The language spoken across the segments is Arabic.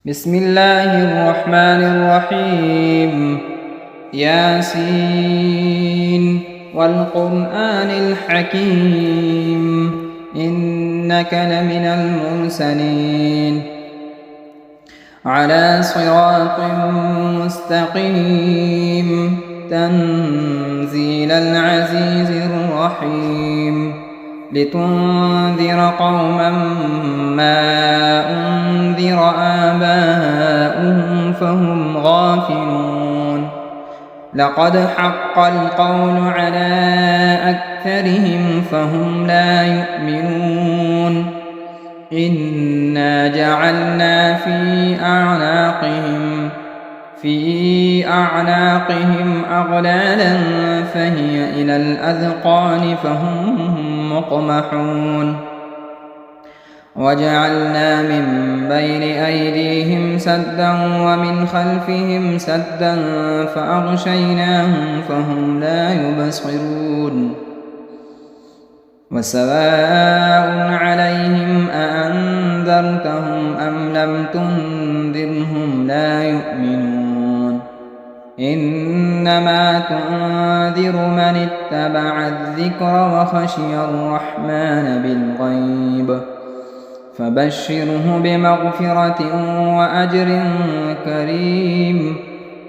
بسم الله الرحمن الرحيم. ياسين والقرآن الحكيم إنك لمن المرسلين على صراط مستقيم تنزيل العزيز الرحيم لتنذر قوما ما أنذر آباؤهم فهم غافلون لقد حق القول على أكثرهم فهم لا يؤمنون إنا جعلنا في أعناقهم أغلالا فهي إلى الأذقان فهم مقمحون وجعلنا من بين أيديهم سدا ومن خلفهم سدا فأغشيناهم فهم لا يبصرون وسواء عليهم أأنذرتهم أم لم تنذرهم لا يؤمنون إنما تنذر من اتبع الذكر وخشي الرحمن بالغيب فبشره بمغفرة وأجر كريم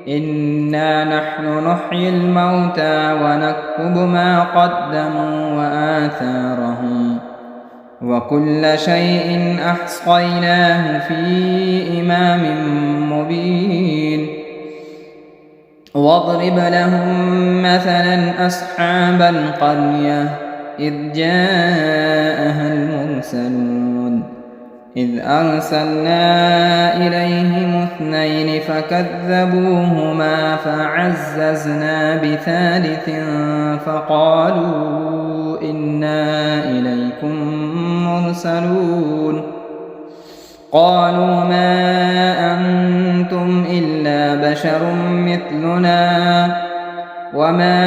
إنا نحن نحيي الموتى ونكتب ما قدموا وآثارهم وكل شيء أحصيناه في إمام مبين واضرب لهم مثلا أصحاب القرية إذ جاءها المرسلون إذ أرسلنا إليهم اثنين فكذبوهما فعززنا بثالث فقالوا إنا إليكم مرسلون قالوا ما أنتم إلا بشر مثلنا وما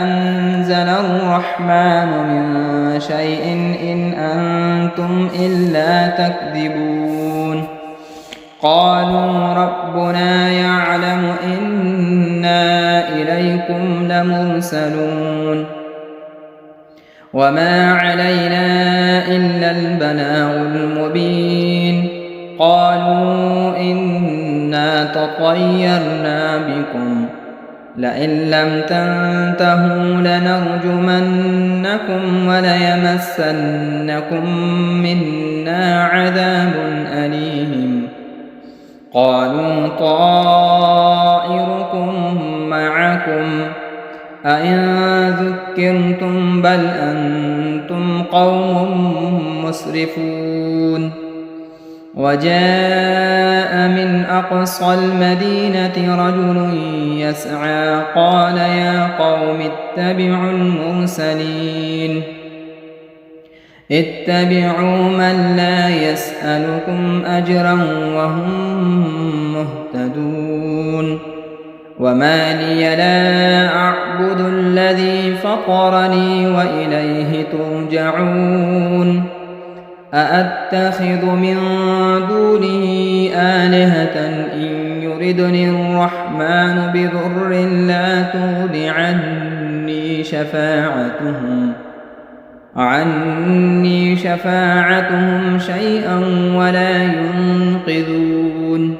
أنزل الرحمن من شيء إن أنتم إلا تكذبون قالوا ربنا يعلم إنا إليكم لمرسلون وما علينا إلا البلاغ المبين قالوا إنا تطيرنا بكم لئن لم تنتهوا لنرجمنكم وليمسنكم منا عذاب أليم قالوا طائركم معكم أئن ذكرتم بل أنتم قوم مسرفون وجاء من أقصى المدينة رجل يسعى قال يا قوم اتبعوا المرسلين اتبعوا من لا يسألكم أجرا وهم مهتدون وما لي لا أعبد الذي فطرني وإليه ترجعون أأتخذ من دونه آلهة إن يردني الرحمن بضر لا تغن عني شفاعتهم شيئا ولا ينقذون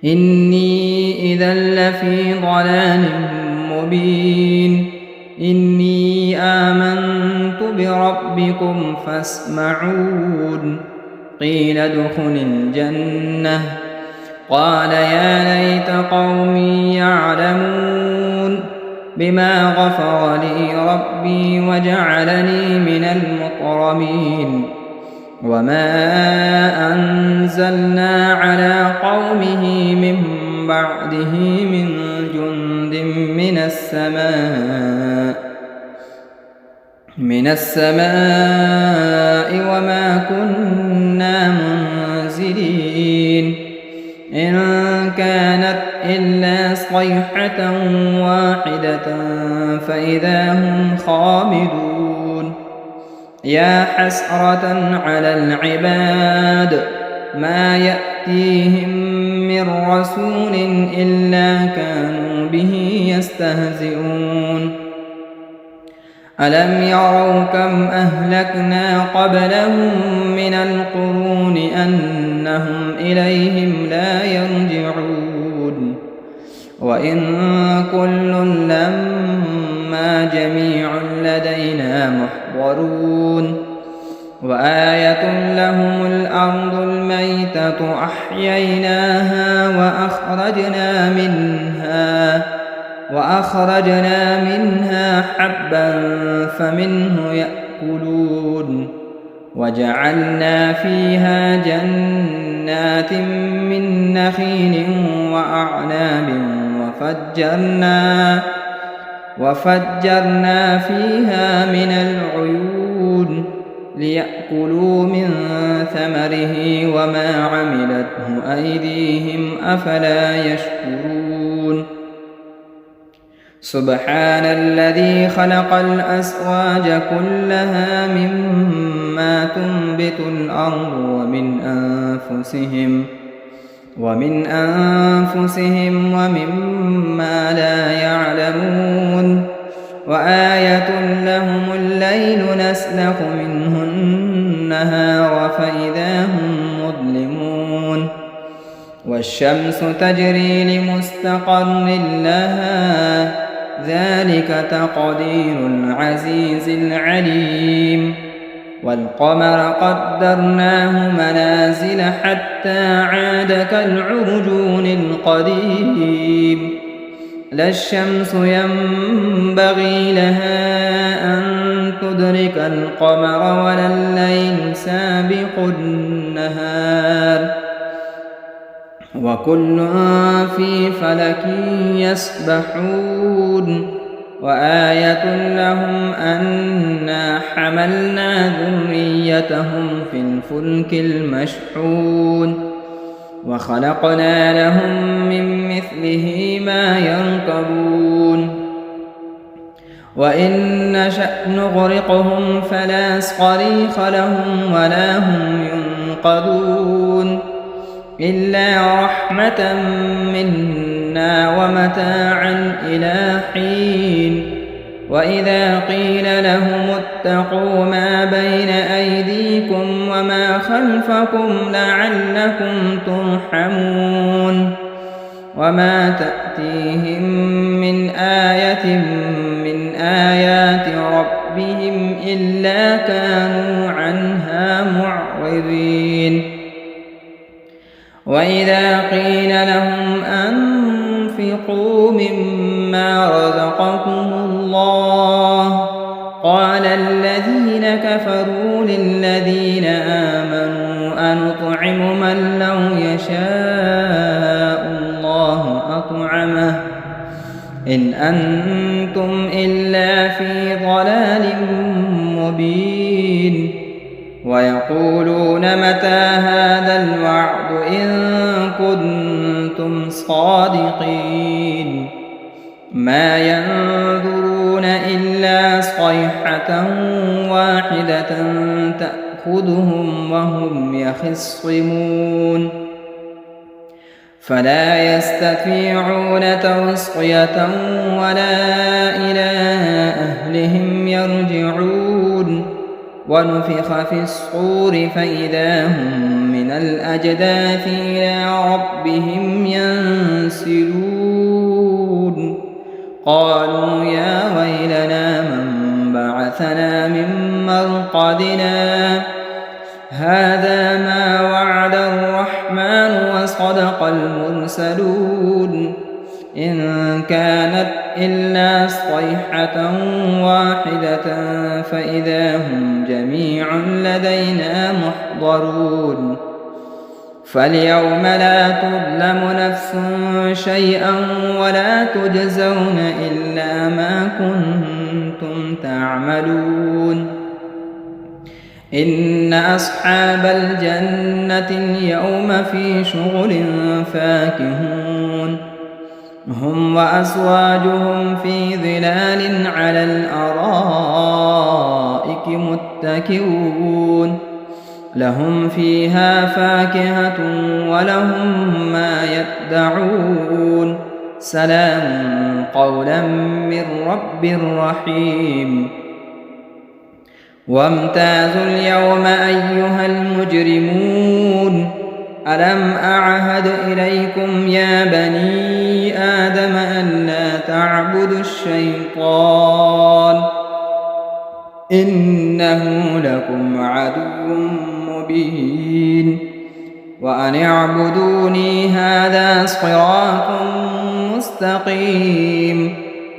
إني إذا لفي ضلال مبين إني آمنت بربكم فاسمعون قيل ادخل الجنة قال يا ليت قومي يعلمون بما غفر لي ربي وجعلني من المكرمين وما أنزلنا على قومه من بعده من جند من السماء وما كنا منزلين إن كانت إلا صيحة واحدة فإذا هم خامدون يا حسرة على العباد ما يأتيهم من رسول إلا كانوا به يستهزئون ألم يروا كم أهلكنا قبلهم من القرون أنهم إليهم لا يرجعون وإن كل لما جميع لدينا محضرون وآية لهم الأرض الميتة أحييناها وأخرجنا منها حبا فمنه يأكلون وجعلنا فيها جنات من نخيل وأعناب وفجرنا فيها من العيون ليأكلوا من ثمره وما عملته أيديهم أفلا يشكرون سبحان الذي خلق الأزواج كلها مما تنبت الأرض ومن أنفسهم ومما لا يعلمون وآية لهم الليل نسلخ منه النهار فإذا هم مظلمون والشمس تجري لمستقر لها ذلك تقدير العزيز العليم والقمر قدرناه منازل حتى عاد كالعرجون القديم لا الشمس ينبغي لها أن تدرك القمر ولا الليل سابق النهار وكل في فلك يسبحون وآية لهم أنا حملنا ذريتهم في الفلك المشحون وخلقنا لهم من مثله ما يركبون وإن نشأ نغرقهم فلا صريخ لهم ولا هم ينقذون إلا رحمة منا ومتاعا إلى حين وإذا قيل لهم اتقوا ما بين أيديكم وما خلفكم لعلكم ترحمون وما تأتيهم من آية من آيات ربهم إلا كانوا عنها معرضين وإذا قيل لهم أنفقوا مما رزقكم الله قال الذين كفروا للذين آمنوا أنطعم من لو يشاء الله أطعمه إن أنتم إلا في ضلال مبين ويقولون متى هذا الوعد إن كنتم صادقين ما ينظرون إلا صيحة واحدة تأخذهم وهم يخصمون فلا يستطيعون توصية ولا إلى أهلهم يرجعون ونفخ في الصور فإذا هم من الأجداث إلى ربهم ينسلون قالوا يا ويلنا من بعثنا من مرقدنا هذا ما وعد الرحمن وصدق المرسلون إن كانت إلا صيحة واحدة فإذا هم جميع لدينا محضرون فاليوم لا تظلم نفس شيئا ولا تجزون إلا ما كنتم تعملون إن أصحاب الجنة اليوم في شغل فاكهون هم وأزواجهم في ظلال على الأرائك متكئون لهم فيها فاكهة ولهم ما يدعون سلام قولا من رب رحيم وامتازوا اليوم أيها المجرمون ألم أعهد إليكم يا بني آدم ألا تعبدوا الشيطان إنه لكم عدو مبين وأن اعبدوني هذا صراط مستقيم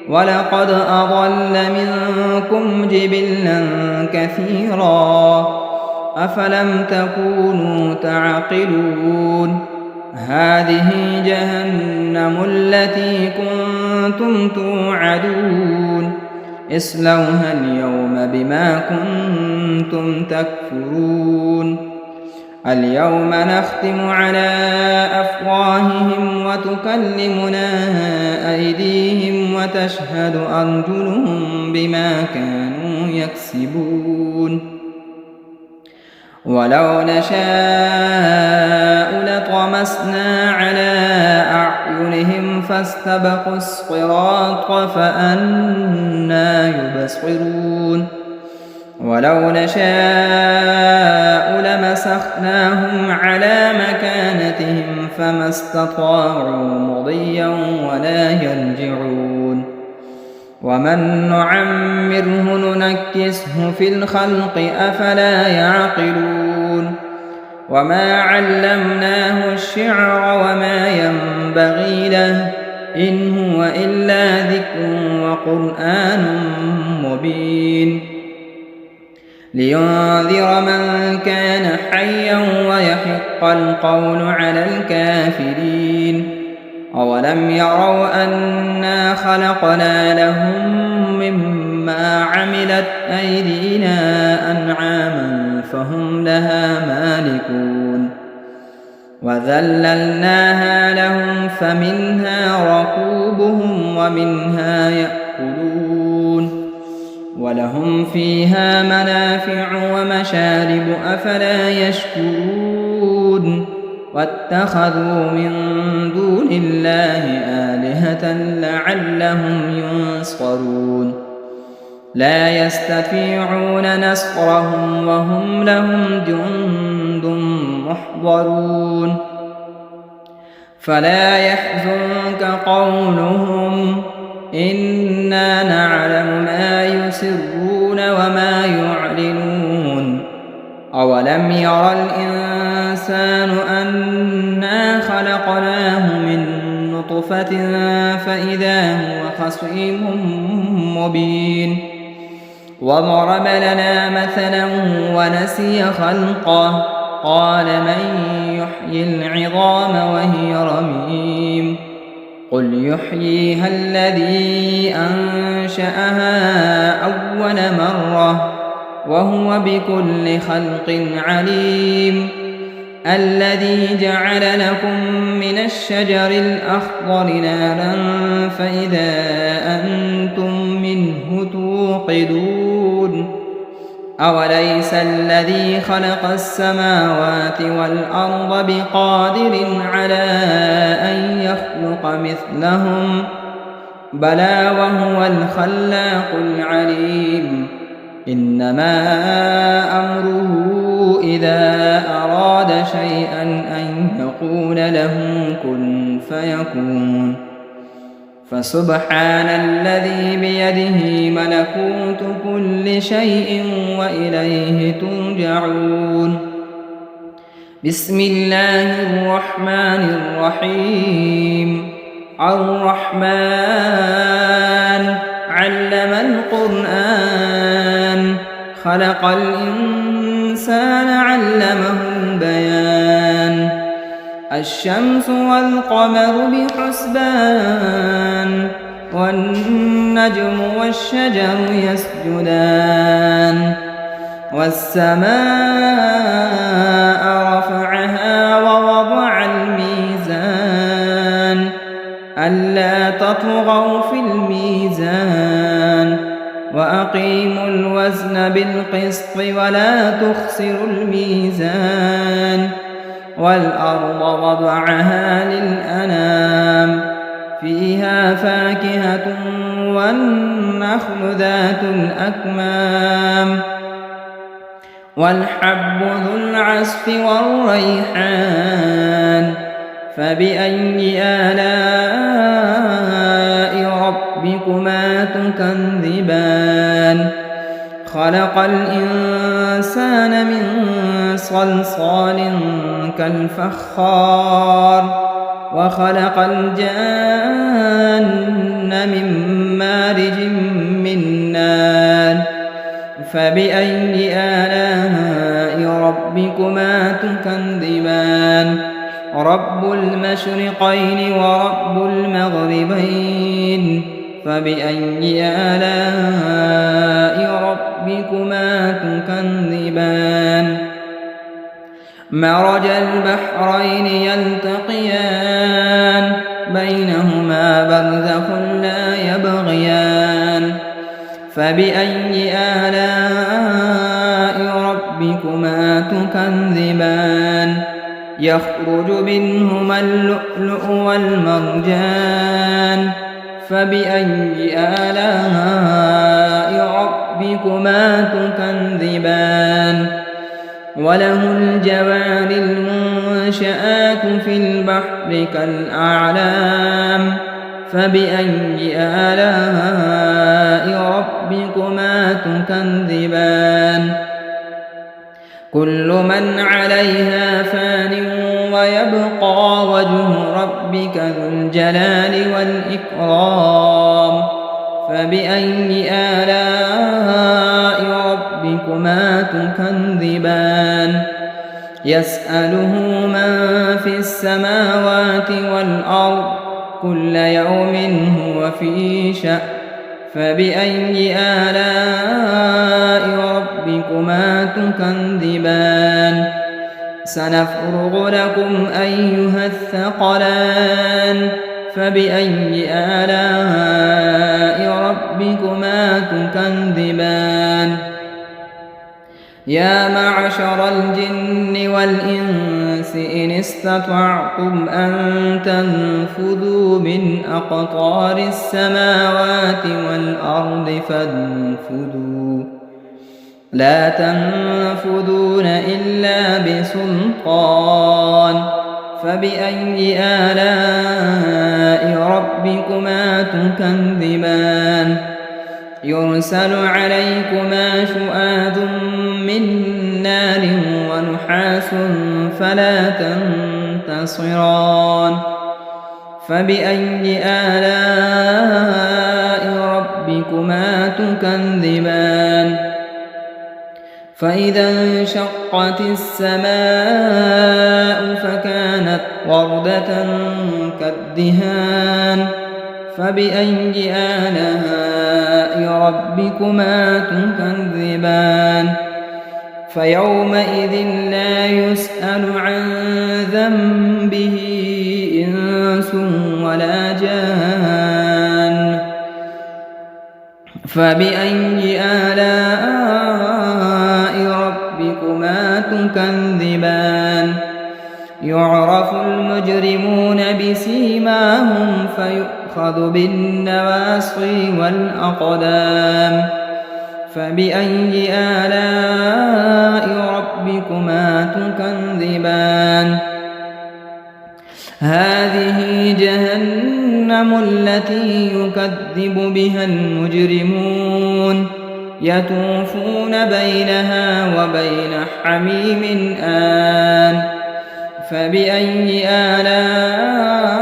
ولقد أضل منكم جبلا كثيرا أفلم تكونوا تعقلون هذه جهنم التي كنتم توعدون اصلوها اليوم بما كنتم تكفرون اليوم نختم على أفواههم وتكلمنا أيديهم وتشهد أرجلهم بما كانوا يكسبون ولو نشاء لطمسنا على أعينهم فاستبقوا الصراط فأنى يبصرون ولو نشاء لمسخناهم على مكانتهم فما استطاعوا مضيا ولا يرجعون ومن نعمره ننكسه في الخلق أفلا يعقلون وما علمناه الشعر وما ينبغي له إن هو إلا ذكر وقرآن مبين لينذر من كان حيا ويحق القول على الكافرين أولم يروا أنا خلقنا لهم مما عملت أيدينا أنعاما فهم لها مالكون وذللناها لهم فمنها ركوبهم ومنها يأكلون ولهم فيها منافع ومشارب أفلا يشكرون واتخذوا من دون الله آلهة لعلهم ينصرون لا يستطيعون نصرهم وهم لهم جند محضرون فلا يحزنك قولهم إنا نعلم ما يسرون وما يعلنون أولم ير الإنسان أنا خلقناه من نطفة فإذا هو خصيم مبين وضرب لنا مثلا ونسي خلقه قال من يحيي العظام وهي رميم قل يحييها الذي أنشأها أول مرة وهو بكل خلق عليم الذي جعل لكم من الشجر الأخضر نارا فإذا أنتم منه توقدون أوليس الذي خلق السماوات والأرض بقادر على أن يخلق مثلهم بلى وهو الخلاق العليم إنما أمره إذا أراد شيئا أن يقول له كن فيكون فسبحان الذي بيده ملكوت كل شيء وإليه ترجعون بسم الله الرحمن الرحيم الرحمن علم القرآن خلق الإنسان علمه البيان الشمس والقمر بحسبان والنجم والشجر يسجدان والسماء رفعها ووضع الميزان ألا تطغوا في الميزان وأقيموا الوزن بالقسط ولا تخسروا الميزان والأرض وضعها للأنام فيها فاكهة والنخل ذات الأكمام والحب ذو العصف والريحان فبأي آلاء ربكما تكذبان خلق الإنسان من صلصال كالفخار وخلق الجان من مارج من نار فبأي آلاء ربكما تكذبان رب المشرقين ورب المغربين فبأي آلاء ربكما تكذبان مرج البحرين يلتقيان بينهما برزخ لا يبغيان فبأي آلاء ربكما تكذبان يخرج منهما اللؤلؤ والمرجان فبأي آلاء ربكما تكذبان وله الجوار المنشآت في البحر كالأعلام فبأي آلاء ربكما تكذبان كل من عليها فان ويبقى وجه ربك ذو الجلال والإكرام فبأي آلاء ربكما تكذبان يسأله من في السماوات والأرض كل يوم هو في شأن فبأي آلاء ربكما تكذبان سنفرغ لكم أيها الثقلان فبأي آلاء ربكما تكذبان يا معشر الجن والإنس إن استطعتم أن تنفذوا من أقطار السماوات والأرض فانفذوا لا تنفذون إلا بسلطان فبأي آلاء ربكما تكذبان يرسل عليكما شؤاد من نار ونحاس فلا تنتصران فبأي آلاء ربكما تكذبان فإذا انشقت السماء فكانت وردة كالدهان فبأي آلاء ربكما تكذبان فيومئذ لا يسأل عن ذنبه إنس ولا جان فبأي آلاء ربكما تكذبان يعرف المجرمون بسيماهم فيؤخذ بالنواصي والأقدام فبأي آلاء ربكما تكذبان هذه جهنم التي يكذب بها المجرمون يطوفون بينها وبين حميم آن فبأي آلاء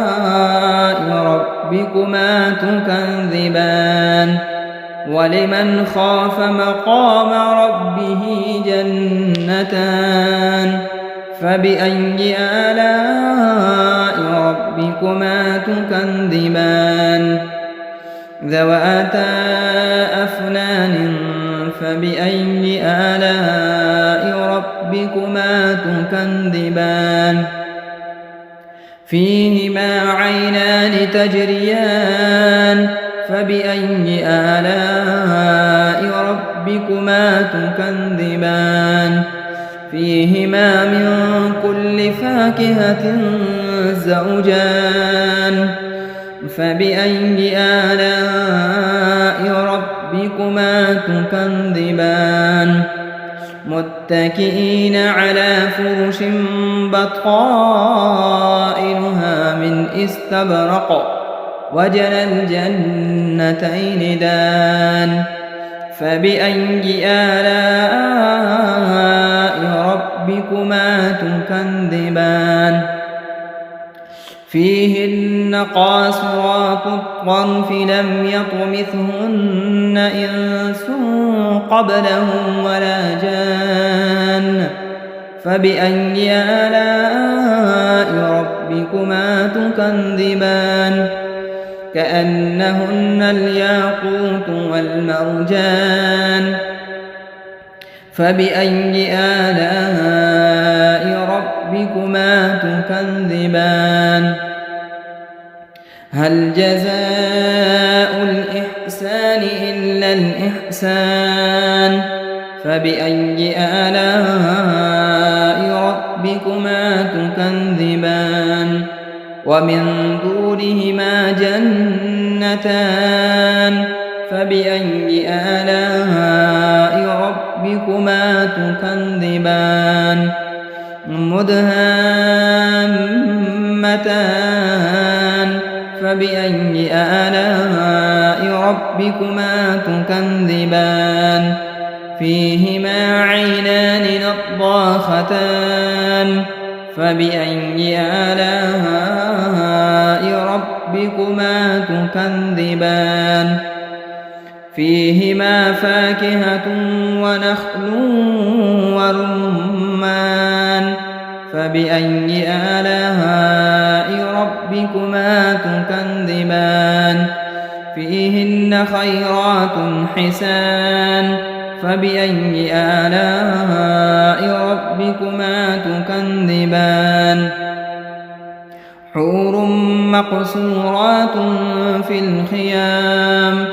ربكما تكذبان ولمن خاف مقام ربه جنتان فبأي آلاء ربكما تكذبان ذواتا أفنان فبأي آلاء ربكما تكذبان فيهما عينان تجريان فبأي آلاء ربكما تكذبان فيهما من كل فاكهة زوجان فبأي آلاء ربكما تكذبان متكئين على فرش بطائنها من استبرق وجنى الجنتين دان فبأي آلاء ربكما تكذبان فيهن قاصرات الطرف لم يطمثهن إنس قبلهم ولا جان فبأي آلاء ربكما تكذبان كأنهن الياقوت والمرجان فبأي آلاء ربكما تكذبان هل جزاء الإحسان إلا الإحسان فبأي آلاء ربكما تكذبان ومن دونهما جنتان فبأي آلاء ربكما تكذبان مدهامتان فبأي آلاء ربكما تكذبان فيهما عينان نضاختان فبأي آلاء ربكما تكذبان فيهما فاكهة ونخل ورمان فبأي آلاء ربكما تكذبان فيهن خيرات حسان فبأي آلاء ربكما تكذبان حور مقصورات في الخيام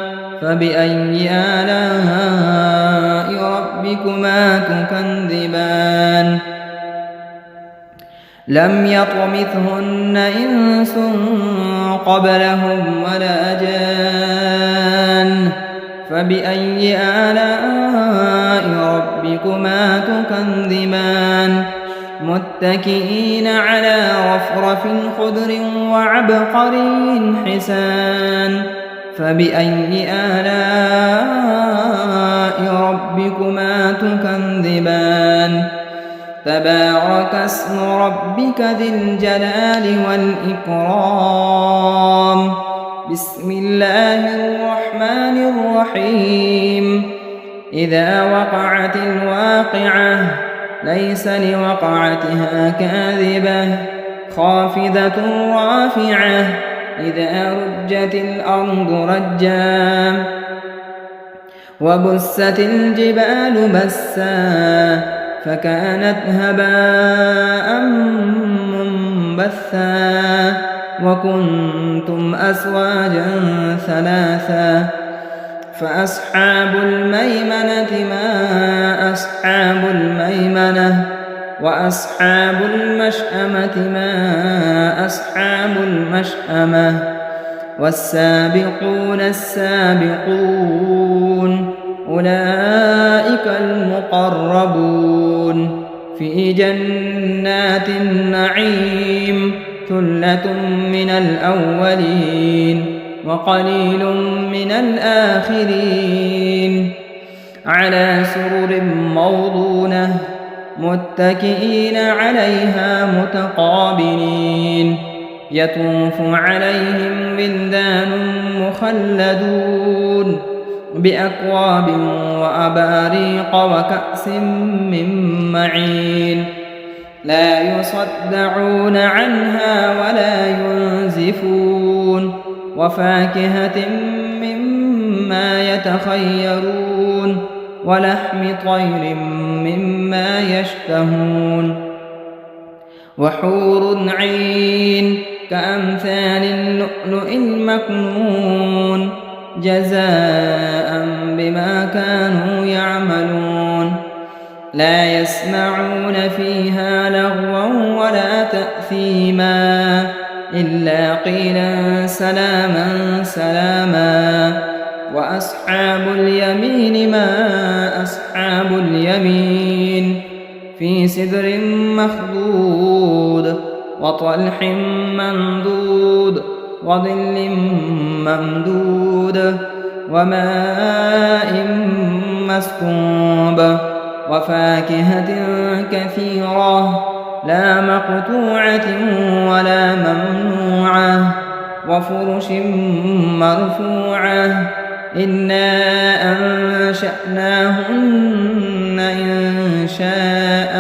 فبأي آلاء ربكما تكذبان لم يطمثهن إنس قبلهم ولا جان فبأي آلاء ربكما تكذبان متكئين على رفرف خضر وعبقري حسان فبأي آلاء ربكما تكذبان تبارك اسم ربك ذي الجلال والإكرام بسم الله الرحمن الرحيم إذا وقعت الواقعة ليس لوقعتها كاذبة خافضة رافعة إذا رجت الأرض رجا وبست الجبال بسا فكانت هباء منبثا وكنتم أزواجا ثلاثا فأصحاب الميمنة ما أصحاب الميمنة وأصحاب المشأمة ما أصحاب المشأمة والسابقون السابقون أولئك المقربون في جنات النعيم ثلة من الأولين وقليل من الآخرين على سرر موضونة متكئين عليها متقابلين يطوف عليهم ولدان مخلدون بأكواب وأباريق وكأس من معين لا يصدعون عنها ولا ينزفون وفاكهة مما يتخيرون ولحم طير مما يشتهون وحور عين كأمثال اللؤلؤ المكنون جزاء بما كانوا يعملون لا يسمعون فيها لغوا ولا تأثيما إلا قيلا سلاما سلاما. وأصحاب اليمين ما أصحاب اليمين في سدر مخضود وطلح منضود وظل ممدود وماء مسكوب وفاكهة كثيرة لا مقطوعة ولا ممنوعة وفرش مرفوعة إنا أنشأناهن إنشاء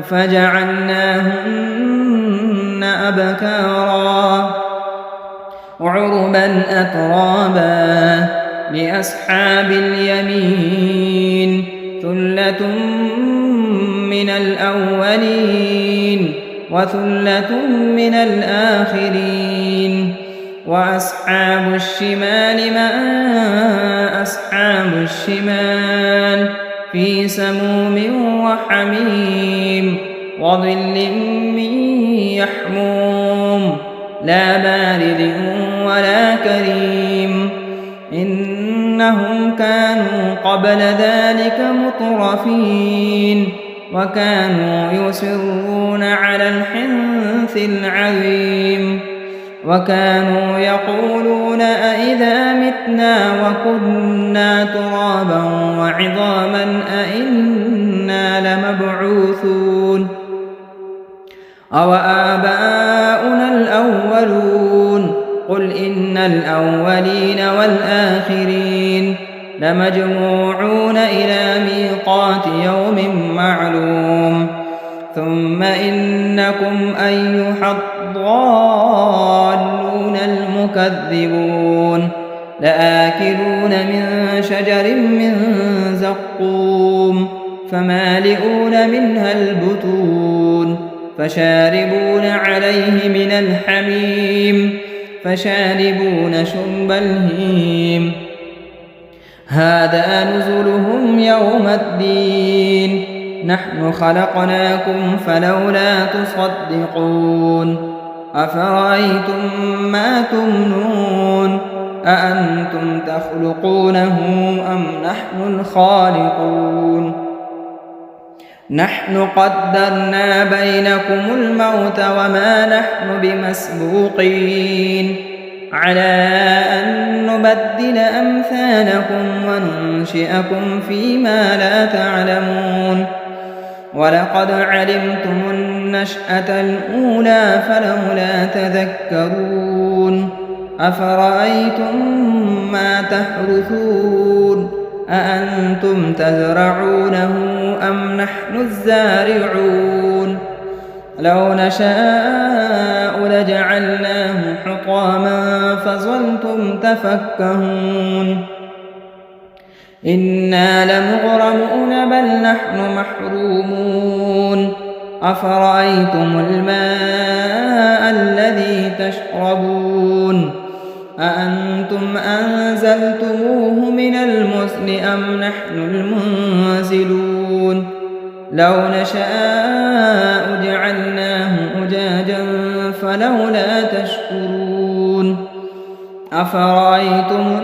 فجعلناهن أبكارا عربا أترابا لأصحاب اليمين ثلة من الأولين وثلة من الآخرين. وأصحاب الشمال ما أصحاب الشمال في سموم وحميم وظل من يحموم لا بارد ولا كريم إنهم كانوا قبل ذلك مترفين وكانوا يصرون على الحنث العظيم وكانوا يقولون أئذا متنا وكنا ترابا وعظاما أئنا لمبعوثون أو آباؤنا الأولون قل إن الأولين والآخرين لمجموعون إلى ميقات يوم معلوم ثم إنكم أيها الضالون المكذبون لآكلون من شجر من زقوم فمالئون منها البطون فشاربون عليه من الحميم فشاربون شرب الهيم هذا نزلهم يوم الدين نحن خلقناكم فلولا تصدقون أفرأيتم ما تمنون أأنتم تخلقونه أم نحن الخالقون نحن قدرنا بينكم الموت وما نحن بمسبوقين على أن نبدل أمثالكم وننشئكم فيما لا تعلمون ولقد علمتم النشأة الأولى فلولا تذكرون أفرأيتم ما تحرثون أأنتم تزرعونه أم نحن الزارعون لو نشاء لجعلناه حطاما فظلتم تفكهون إنا لمغرمون بل نحن محرومون أفرأيتم الماء الذي تشربون أأنتم أنزلتموه من المزن أم نحن المنزلون لو نشاء جعلناه أجاجا فلولا تشكرون أفرأيتم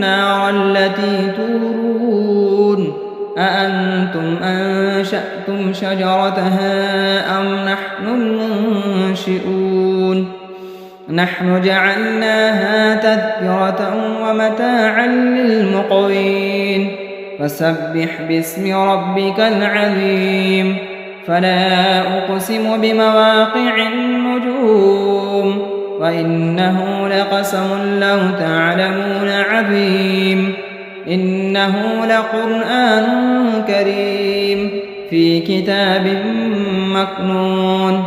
النار التي تورون أأنتم أنشأتم شجرتها أم نحن المنشئون نحن جعلناها تذكرة ومتاعا للمقوين فسبح باسم ربك العظيم فلا أقسم بمواقع النجوم وإنه لقسم لو تعلمون عظيم إنه لقرآن كريم في كتاب مكنون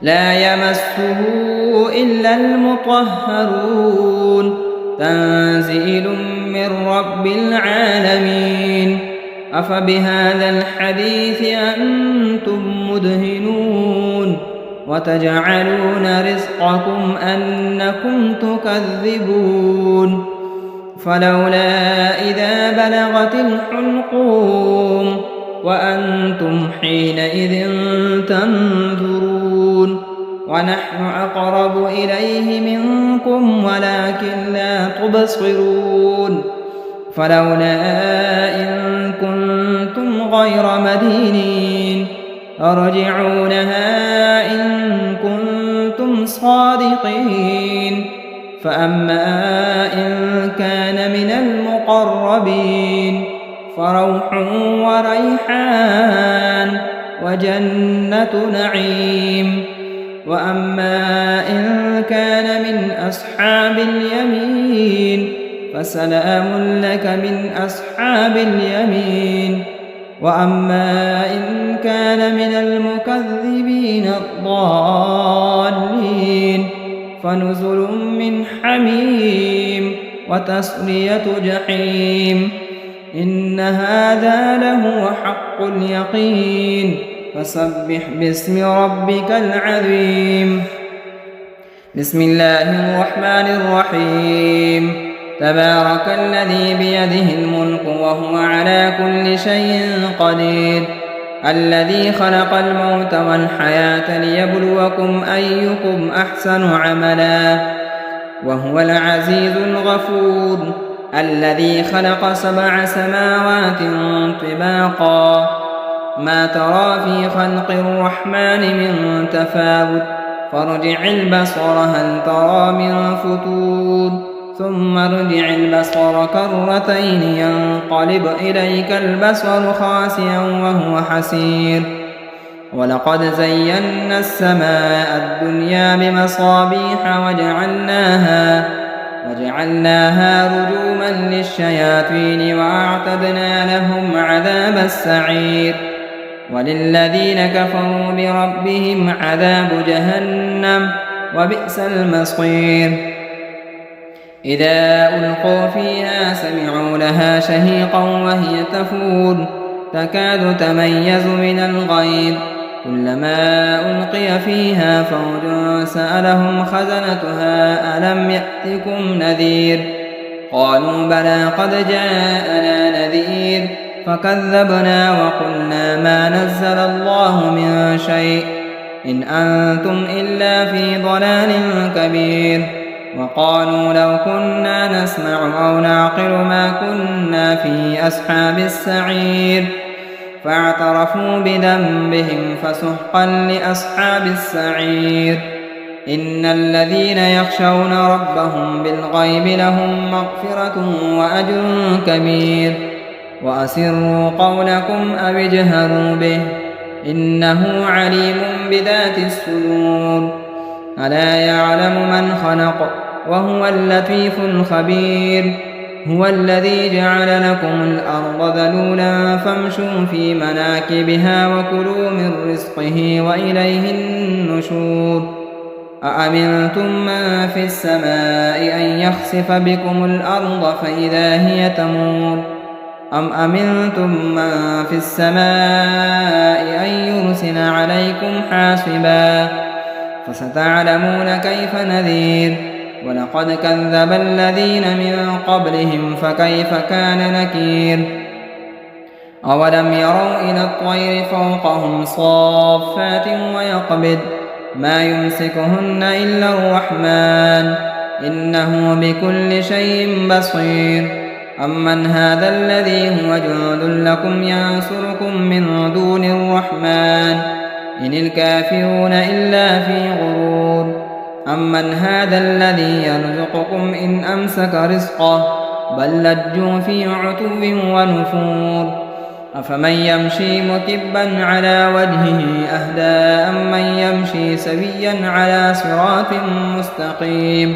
لا يمسه إلا المطهرون تنزيل من رب العالمين أفبهذا الحديث أنتم مدهنون وتجعلون رزقكم أنكم تكذبون فلولا إذا بلغت الحلقوم وأنتم حينئذ تنظرون ونحن أقرب إليه منكم ولكن لا تبصرون فلولا إن كنتم غير مدينين ارجعونها إن كنتم صادقين فأما إن كان من المقربين فروح وريحان وجنة نعيم وأما إن كان من أصحاب اليمين فسلام لك من أصحاب اليمين وأما إن كان من المكذبين الضالين فنزل من حميم وتصلية جحيم إن هذا لهو حق اليقين فسبح باسم ربك العظيم بسم الله الرحمن الرحيم تبارك الذي بيده الملك وهو على كل شيء قدير الذي خلق الموت والحياة ليبلوكم أيكم أحسن عملا وهو العزيز الغفور الذي خلق 7 سماوات طباقا ما ترى في خلق الرحمن من تفاوت فارجع البصر هل ترى من فتور ثم ارجع البصر كرتين ينقلب إليك البصر خاسئا وهو حسير ولقد زينا السماء الدنيا بمصابيح وجعلناها رجوما للشياطين وأعتدنا لهم عذاب السعير وللذين كفروا بربهم عذاب جهنم وبئس المصير إذا ألقوا فيها سمعوا لها شهيقا وهي تفور تكاد تميز من الغيظ كلما ألقي فيها فوج سألهم خزنتها ألم يأتكم نذير قالوا بلى قد جاءنا نذير فكذبنا وقلنا ما نزل الله من شيء إن أنتم إلا في ضلال كبير وقالوا لو كنا نسمع أو نعقل ما كنا في أصحاب السعير فاعترفوا بذنبهم فسحقا لأصحاب السعير إن الذين يخشون ربهم بالغيب لهم مغفرة وأجر كبير وأسروا قولكم أو اجهروا به إنه عليم بذات الصدور ألا يعلم من خلق وهو اللطيف الخبير هو الذي جعل لكم الأرض ذلولا فامشوا في مناكبها وكلوا من رزقه وإليه النشور أأمنتم من في السماء أن يخسف بكم الأرض فإذا هي تمور أم أمنتم من في السماء أن يرسل عليكم حاصبا فستعلمون كيف نذير ولقد كذب الذين من قبلهم فكيف كان نكير أولم يروا إلى الطير فوقهم صافات ويقبض ما يمسكهن إلا الرحمن إنه بكل شيء بصير أمن هذا الذي هو جند لكم ينصركم من دون الرحمن إن الكافرون إلا في غرور أمن هذا الذي يرزقكم إن أمسك رزقه بل لجوا في عتو ونفور أفمن يمشي مكبا على وجهه أهدى أمن يمشي سويا على صراط مستقيم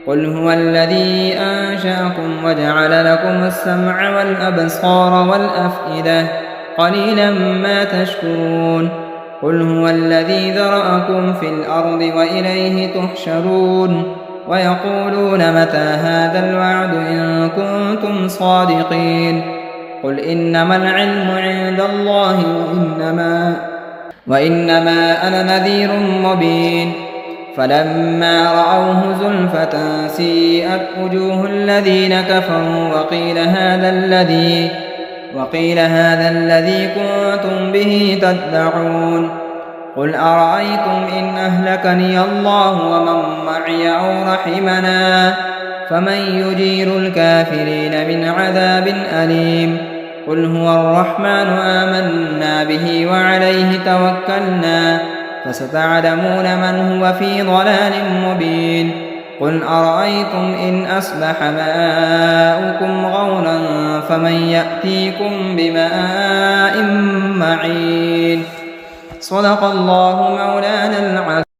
قل هو الذي أنشأكم وجعل لكم السمع والأبصار والأفئدة قليلا ما تشكرون قل هو الذي ذرأكم في الأرض وإليه تحشرون ويقولون متى هذا الوعد إن كنتم صادقين قل إنما العلم عند الله وإنما أنا نذير مبين فلما رأوه زلفة سيئت وجوه الذين كفروا وقيل هذا الذي كنتم به تدعون قل أرأيتم إن أهلكني الله ومن معي أو رحمنا فمن يجير الكافرين من عذاب أليم قل هو الرحمن آمنا به وعليه توكلنا فستعلمون من هو في ضلال مبين قل أرأيتم إن أصبح ماؤكم غورا فمن يأتيكم بماء معين صدق الله مولانا العظيم.